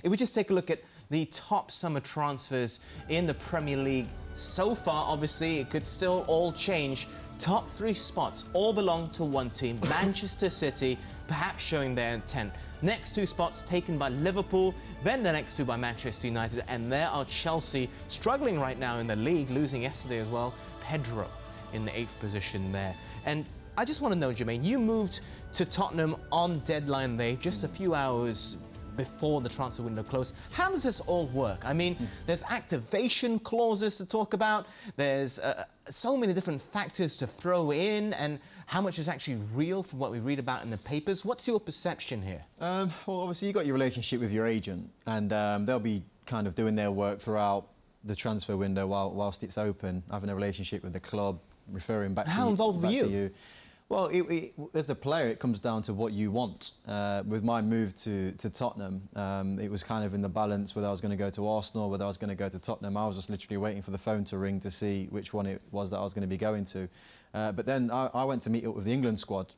if we just take a look at the top summer transfers in the Premier League so far, obviously it could still all change. Top 3 spots all belong to one team, Manchester City, perhaps showing their intent. Next 2 spots taken by Liverpool, then the next 2 by Manchester United, and there are Chelsea, struggling right now in the league, losing yesterday as well. Pedro in the 8th position there. And I just want to know, Jermaine, you moved to Tottenham on deadline day, just a few hours before the transfer window closed. How does this all work? I mean, there's activation clauses to talk about, there's so many different factors to throw in, and how much is actually real from what we read about in the papers. What's your perception here? Well, obviously you've got your relationship with your agent, and they'll be kind of doing their work throughout the transfer window whilst it's open, having a relationship with the club, referring back to you. How involved were you? Well, as a player, it comes down to what you want. With my move to Tottenham, it was kind of in the balance whether I was going to go to Arsenal, whether I was going to go to Tottenham. I was just literally waiting for the phone to ring to see which one it was that I was going to be going to. But then I went to meet up with the England squad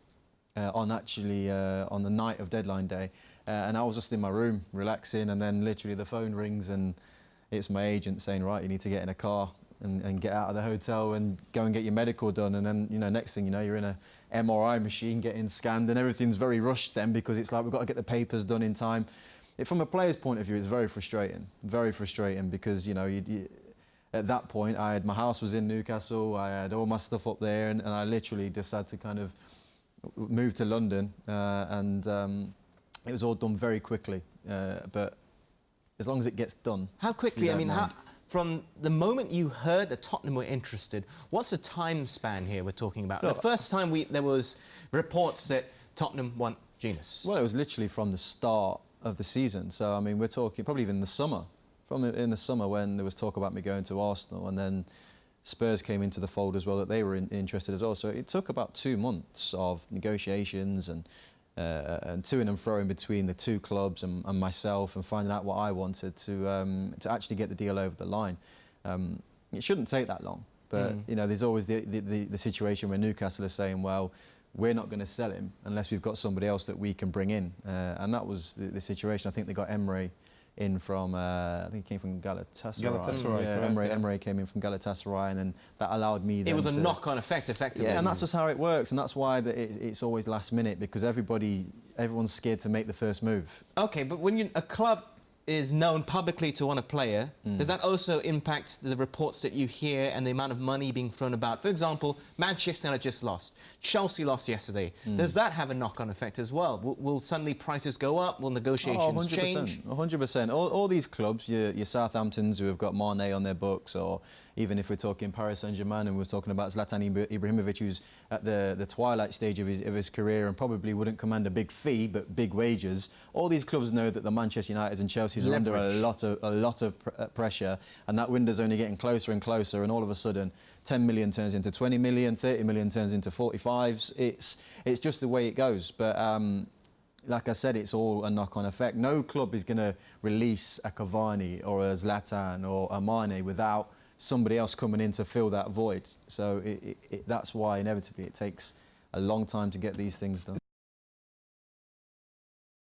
on the night of deadline day, and I was just in my room relaxing, and then literally the phone rings and it's my agent saying, right, you need to get in a car and get out of the hotel and go and get your medical done. And then, you know, next thing you know, you're in a MRI machine getting scanned, and everything's very rushed then, because it's like we've got to get the papers done in time. From a player's point of view, it's very frustrating because, you know, at that point, my house was in Newcastle, I had all my stuff up there, and I literally just had to kind of move to London, and it was all done very quickly. But as long as it gets done. How quickly? I mean, from the moment you heard that Tottenham were interested, what's the time span here we're talking about? Look, the first time there was reports that Tottenham want Jenas. Well, it was literally from the start of the season. So, I mean, we're talking probably even the summer. In the summer when there was talk about me going to Arsenal, and then Spurs came into the fold as well, that they were interested as well. So it took about 2 months of negotiations and to and fro in between the 2 clubs and myself, and finding out what I wanted to actually get the deal over the line. It shouldn't take that long, but you know, there's always the situation where Newcastle are saying, well, we're not going to sell him unless we've got somebody else that we can bring in, and that was the situation. I think they got Emre in from, I think he came from Galatasaray. Yeah, Emre came in from Galatasaray, and then that allowed me then. It was a knock-on effect, effectively. Yeah, and that's just how it works, and that's why it's always last minute, because everyone's scared to make the first move. Okay, but when a club is known publicly to want a player, does that also impact the reports that you hear and the amount of money being thrown about? For example, Manchester United just lost. Chelsea lost yesterday. Does that have a knock-on effect as well? Will suddenly prices go up? Will negotiations change? 100%. All these clubs, your Southamptons who have got Mane on their books, or even if we're talking Paris Saint-Germain and we're talking about Zlatan Ibrahimovic, who's at the twilight stage of his career and probably wouldn't command a big fee but big wages, all these clubs know that the Manchester Uniteds and Chelsea's are under a lot of pressure, and that window's only getting closer and closer, and all of a sudden 10 million turns into 20 million, 30 million turns into 45s. It's just the way it goes. But like I said, it's all a knock-on effect. No club is going to release a Cavani or a Zlatan or a Mane without somebody else coming in to fill that void. So that's why inevitably it takes a long time to get these things done.